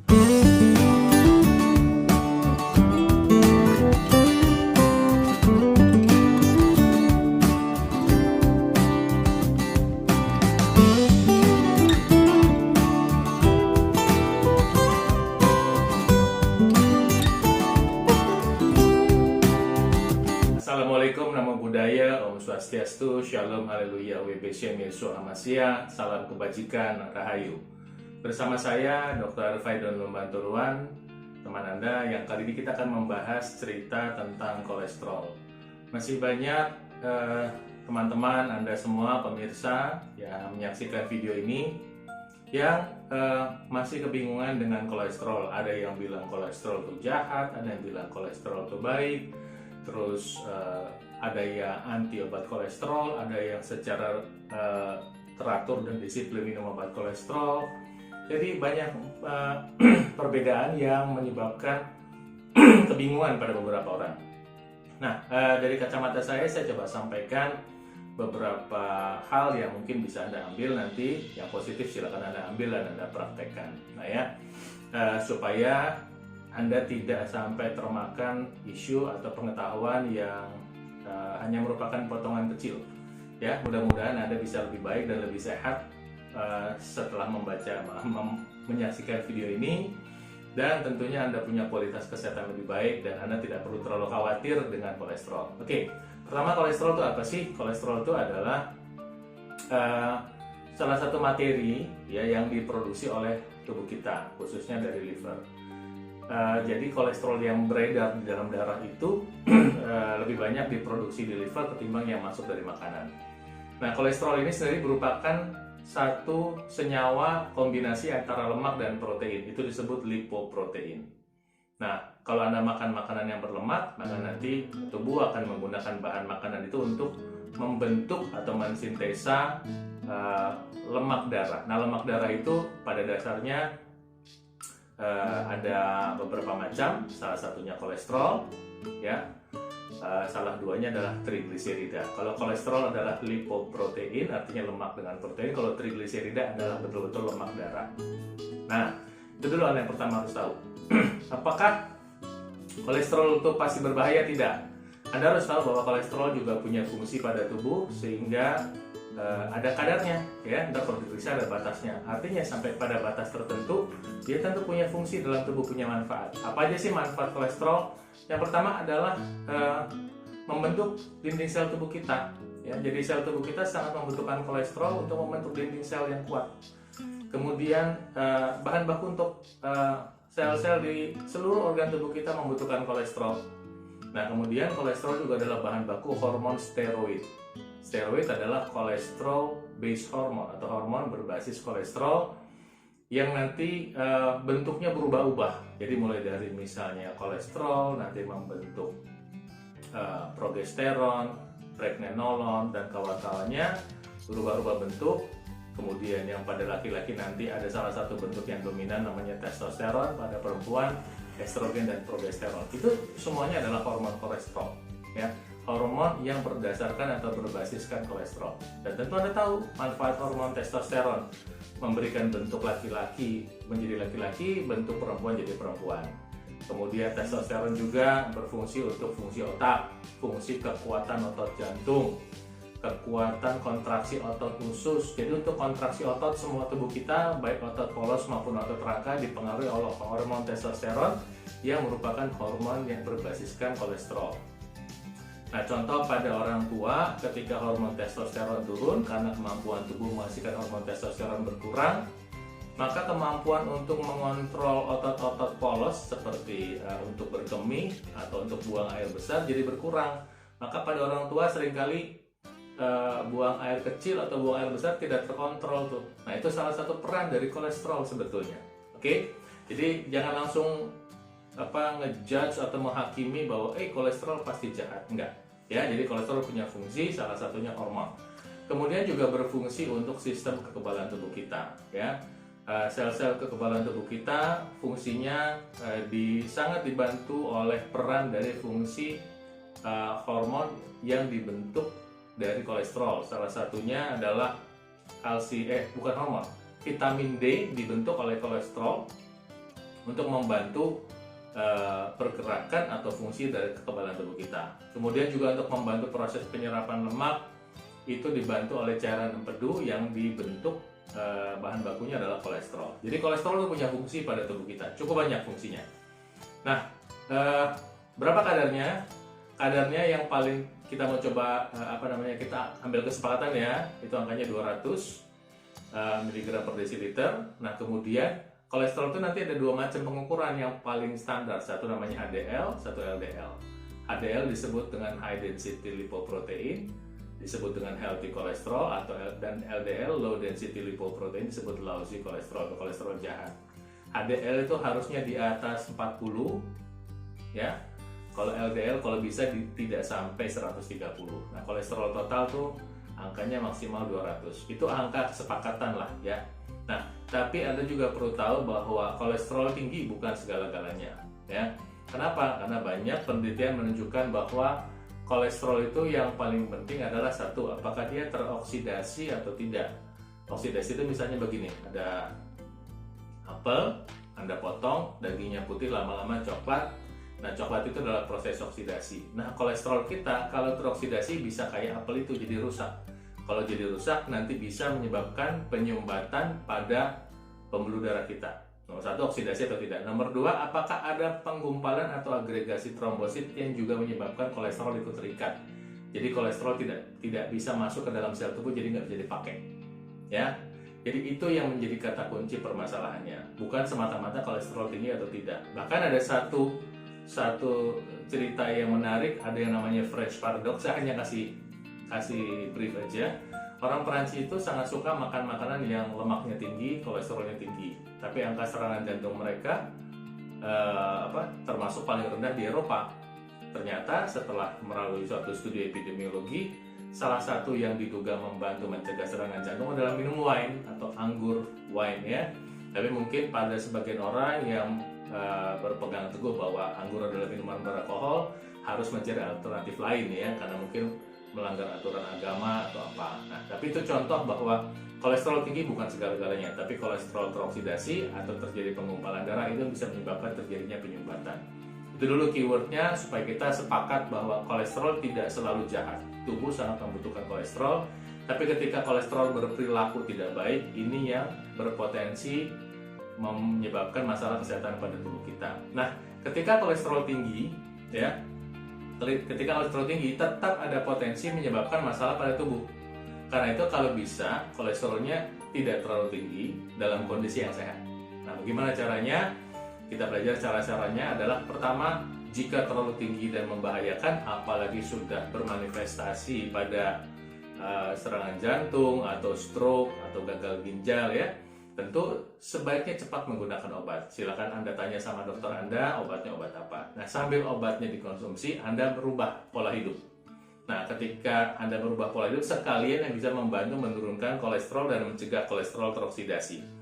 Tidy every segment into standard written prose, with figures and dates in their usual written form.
Assalamualaikum, Namo Buddhaya, Om Swastiastu, Shalom, Haleluya, WBC, Yesus Amasya, Salam Kebajikan, Rahayu. Bersama saya, Dr. Faidon Lumbanturuan, teman Anda yang kali ini kita akan membahas cerita tentang kolesterol. Masih banyak teman-teman Anda semua, pemirsa yang menyaksikan video ini, yang masih kebingungan dengan kolesterol. Ada yang bilang kolesterol itu jahat, ada yang bilang kolesterol itu baik. Terus ada yang anti obat kolesterol, ada yang secara teratur dan disiplin minum obat kolesterol. Jadi banyak perbedaan yang menyebabkan kebingungan pada beberapa orang. Nah, dari kacamata saya coba sampaikan beberapa hal yang mungkin bisa Anda ambil nanti. Yang positif silakan Anda ambil dan Anda praktekkan. Nah ya, supaya Anda tidak sampai termakan isu atau pengetahuan yang hanya merupakan potongan kecil. Ya, mudah-mudahan Anda bisa lebih baik dan lebih sehat setelah menyaksikan video ini, dan tentunya Anda punya kualitas kesehatan lebih baik dan Anda tidak perlu terlalu khawatir dengan kolesterol. Oke, pertama, kolesterol itu apa sih? Kolesterol itu adalah salah satu materi ya yang diproduksi oleh tubuh kita, khususnya dari liver. Jadi kolesterol yang beredar di dalam darah itu lebih banyak diproduksi di liver ketimbang yang masuk dari makanan. Nah, kolesterol ini sendiri merupakan satu senyawa kombinasi antara lemak dan protein. Itu disebut lipoprotein. Nah, kalau Anda makan makanan yang berlemak, maka nanti tubuh akan menggunakan bahan makanan itu untuk membentuk atau mensintesa lemak darah. Nah, lemak darah itu pada dasarnya ada beberapa macam, salah satunya kolesterol, ya. Salah duanya adalah trigliserida. Kalau kolesterol adalah lipoprotein, artinya lemak dengan protein. Kalau trigliserida adalah betul-betul lemak darah. Nah, itu dulu yang pertama harus tahu. Apakah kolesterol itu pasti berbahaya? Tidak. Anda harus tahu bahwa kolesterol juga punya fungsi pada tubuh, sehingga ada kadarnya, ya. Ntar kalau diperiksa ada batasnya. Artinya sampai pada batas tertentu dia tentu punya fungsi dalam tubuh, punya manfaat. Apa aja sih manfaat kolesterol? Yang pertama adalah membentuk dinding sel tubuh kita, ya. Jadi sel tubuh kita sangat membutuhkan kolesterol untuk membentuk dinding sel yang kuat. Kemudian bahan baku untuk sel-sel di seluruh organ tubuh kita membutuhkan kolesterol. Nah, kemudian kolesterol juga adalah bahan baku hormon steroid. Steroid adalah kolesterol based hormone atau hormon berbasis kolesterol yang nanti bentuknya berubah-ubah. Jadi mulai dari misalnya kolesterol nanti membentuk progesteron, pregnenolon dan kawan-kawannya, berubah-ubah bentuk. Kemudian yang pada laki-laki nanti ada salah satu bentuk yang dominan namanya testosteron, pada perempuan estrogen dan progesteron. Itu semuanya adalah hormon kolesterol, ya. Hormon yang berdasarkan atau berbasiskan kolesterol. Dan tentu Anda tahu manfaat hormon testosteron, memberikan bentuk laki-laki menjadi laki-laki, bentuk perempuan jadi perempuan. Kemudian testosteron juga berfungsi untuk fungsi otak, fungsi kekuatan otot jantung, kekuatan kontraksi otot usus. Jadi untuk kontraksi otot semua tubuh kita, baik otot polos maupun otot rangka, dipengaruhi oleh hormon testosteron yang merupakan hormon yang berbasiskan kolesterol. Nah, contoh pada orang tua, ketika hormon testosteron turun karena kemampuan tubuh menghasilkan hormon testosteron berkurang, maka kemampuan untuk mengontrol otot-otot polos seperti untuk berkemih atau untuk buang air besar jadi berkurang. Maka pada orang tua seringkali buang air kecil atau buang air besar tidak terkontrol tuh. Nah, itu salah satu peran dari kolesterol sebetulnya. Oke? Jadi jangan langsung ngejudge atau menghakimi bahwa kolesterol pasti jahat. Enggak, ya. Jadi kolesterol punya fungsi, salah satunya hormon. Kemudian juga berfungsi untuk sistem kekebalan tubuh kita, ya. Sel-sel kekebalan tubuh kita fungsinya sangat dibantu oleh peran dari fungsi hormon yang dibentuk dari kolesterol. Salah satunya adalah vitamin D dibentuk oleh kolesterol untuk membantu pergerakan atau fungsi dari kekebalan tubuh kita. Kemudian juga untuk membantu proses penyerapan lemak itu dibantu oleh cairan empedu yang dibentuk bahan bakunya adalah kolesterol. Jadi kolesterol itu punya fungsi pada tubuh kita, cukup banyak fungsinya. Nah, berapa kadarnya? Kadarnya yang paling kita mau coba kita ambil kesepakatan ya, itu angkanya 200 mg per desiliter. Nah, kemudian kolesterol itu nanti ada dua macam pengukuran yang paling standar, satu namanya HDL, satu LDL. HDL disebut dengan high density lipoprotein, disebut dengan healthy cholesterol, dan LDL low density lipoprotein disebut lousy cholesterol atau kolesterol jahat. HDL itu harusnya di atas 40 ya. Kalau LDL kalau bisa tidak sampai 130. Nah, kolesterol total tuh angkanya maksimal 200. Itu angka kesepakatan lah ya. Nah, tapi Anda juga perlu tahu bahwa kolesterol tinggi bukan segala-galanya ya. Kenapa? Karena banyak penelitian menunjukkan bahwa kolesterol itu yang paling penting adalah satu, apakah dia teroksidasi atau tidak. Oksidasi itu misalnya begini, ada apel, Anda potong, dagingnya putih, lama-lama coklat. Nah, coklat itu adalah proses oksidasi. Nah, kolesterol kita kalau teroksidasi bisa kayak apel itu jadi rusak. Kalau jadi rusak nanti bisa menyebabkan penyumbatan pada pembuluh darah kita. Nomor satu, oksidasi atau tidak. Nomor dua, apakah ada penggumpalan atau agregasi trombosit yang juga menyebabkan kolesterol itu terikat. Jadi kolesterol tidak bisa masuk ke dalam sel tubuh, jadi nggak bisa dipakai. Ya, jadi itu yang menjadi kata kunci permasalahannya. Bukan semata-mata kolesterol tinggi atau tidak. Bahkan ada satu cerita yang menarik, ada yang namanya French paradox. Saya hanya kasih brief aja. Orang Perancis itu sangat suka makan makanan yang lemaknya tinggi, kolesterolnya tinggi. Tapi angka serangan jantung mereka termasuk paling rendah di Eropa. Ternyata setelah melalui suatu studi epidemiologi, salah satu yang diduga membantu mencegah serangan jantung adalah minum wine atau anggur wine ya. Tapi mungkin pada sebagian orang yang berpegang teguh bahwa anggur adalah minuman beralkohol harus mencari alternatif lain ya, karena mungkin melanggar aturan agama atau apa. Nah, tapi itu contoh bahwa kolesterol tinggi bukan segala-galanya, tapi kolesterol teroksidasi atau terjadi penggumpalan darah itu bisa menyebabkan terjadinya penyumbatan. Itu dulu keywordnya supaya kita sepakat bahwa kolesterol tidak selalu jahat. Tubuh sangat membutuhkan kolesterol, tapi ketika kolesterol berperilaku tidak baik, ini yang berpotensi menyebabkan masalah kesehatan pada tubuh kita. Nah, ketika kolesterol tinggi, ya, tetap ada potensi menyebabkan masalah pada tubuh. Karena itu kalau bisa kolesterolnya tidak terlalu tinggi dalam kondisi yang sehat. Nah, bagaimana caranya? Kita belajar cara-caranya adalah pertama, jika terlalu tinggi dan membahayakan, apalagi sudah bermanifestasi pada serangan jantung atau stroke atau gagal ginjal ya, tentu sebaiknya cepat menggunakan obat. Silakan Anda tanya sama dokter Anda, obatnya obat apa. Nah, sambil obatnya dikonsumsi, Anda berubah pola hidup. Nah, ketika Anda berubah pola hidup, sekalian yang bisa membantu menurunkan kolesterol dan mencegah kolesterol teroksidasi.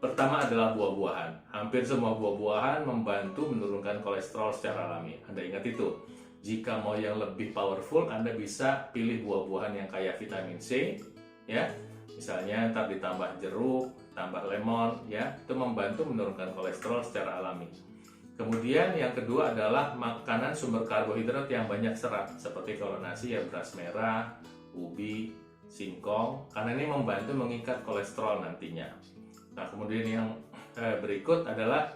Pertama adalah buah-buahan. Hampir semua buah-buahan membantu menurunkan kolesterol secara alami. Anda ingat itu. Jika mau yang lebih powerful, Anda bisa pilih buah-buahan yang kaya vitamin C, ya. Misalnya ntar ditambah jeruk, tambah lemon, ya, itu membantu menurunkan kolesterol secara alami. Kemudian yang kedua adalah makanan sumber karbohidrat yang banyak serat, seperti kalau nasi ya beras merah, ubi, singkong, karena ini membantu mengikat kolesterol nantinya. Nah, kemudian yang berikut adalah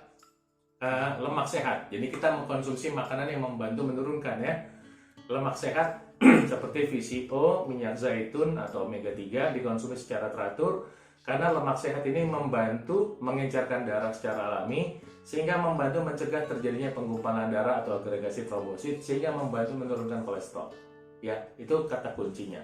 lemak sehat. Jadi kita mengkonsumsi makanan yang membantu menurunkan ya lemak sehat. Seperti VCO, minyak zaitun atau omega 3 dikonsumsi secara teratur karena lemak sehat ini membantu mengencarkan darah secara alami sehingga membantu mencegah terjadinya penggumpalan darah atau agregasi trombosit sehingga membantu menurunkan kolesterol. Ya, itu kata kuncinya.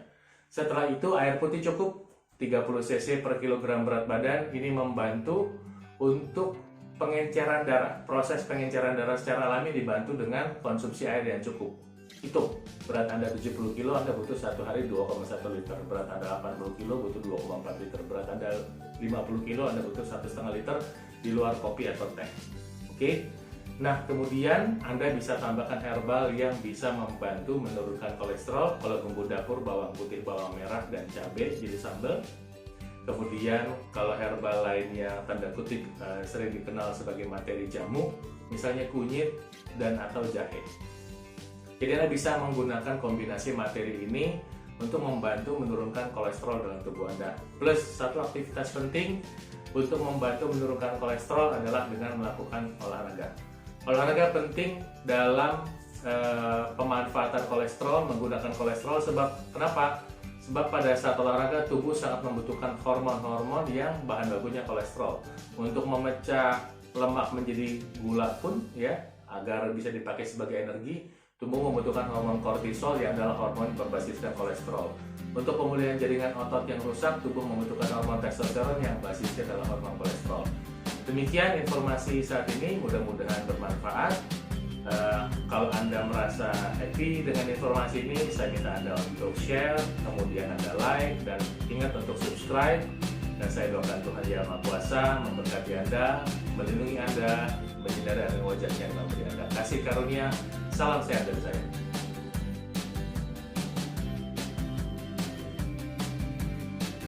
Setelah itu air putih cukup 30 cc per kilogram berat badan, ini membantu untuk pengenceran darah. Proses pengenceran darah secara alami dibantu dengan konsumsi air yang cukup. Itu berat Anda 70 kilo, Anda butuh satu hari 2,1 liter. Berat Anda 80 kilo, butuh 2,4 liter. Berat Anda 50 kilo, Anda butuh 1,5 liter di luar kopi atau teh. Oke. Nah, kemudian Anda bisa tambahkan herbal yang bisa membantu menurunkan kolesterol. Kalau bumbu dapur, bawang putih, bawang merah, dan cabai jadi sambal. Kemudian kalau herbal lainnya tanda kutip sering dikenal sebagai materi jamu, misalnya kunyit dan atau jahe. Jadi Anda bisa menggunakan kombinasi materi ini untuk membantu menurunkan kolesterol dalam tubuh Anda. Plus satu aktivitas penting untuk membantu menurunkan kolesterol adalah dengan melakukan olahraga. Olahraga penting dalam pemanfaatan kolesterol, menggunakan kolesterol. Sebab kenapa? Sebab pada saat olahraga tubuh sangat membutuhkan hormon-hormon yang bahan bakunya kolesterol. Untuk memecah lemak menjadi gula pun ya, agar bisa dipakai sebagai energi, tubuh membutuhkan hormon kortisol yang adalah hormon berbasiskan kolesterol. Untuk pemulihan jaringan otot yang rusak, tubuh membutuhkan hormon testosteron yang basisnya adalah hormon kolesterol. Demikian informasi saat ini, mudah-mudahan bermanfaat. Kalau Anda merasa happy dengan informasi ini, saya minta Anda untuk share, kemudian Anda like, dan ingat untuk subscribe. Dan saya doakan Tuhan Yang Maha Kuasa memberkati Anda, melindungi Anda, menghindari dari wajahnya yang memberi Anda kasih karunia. Salam sehat dari saya.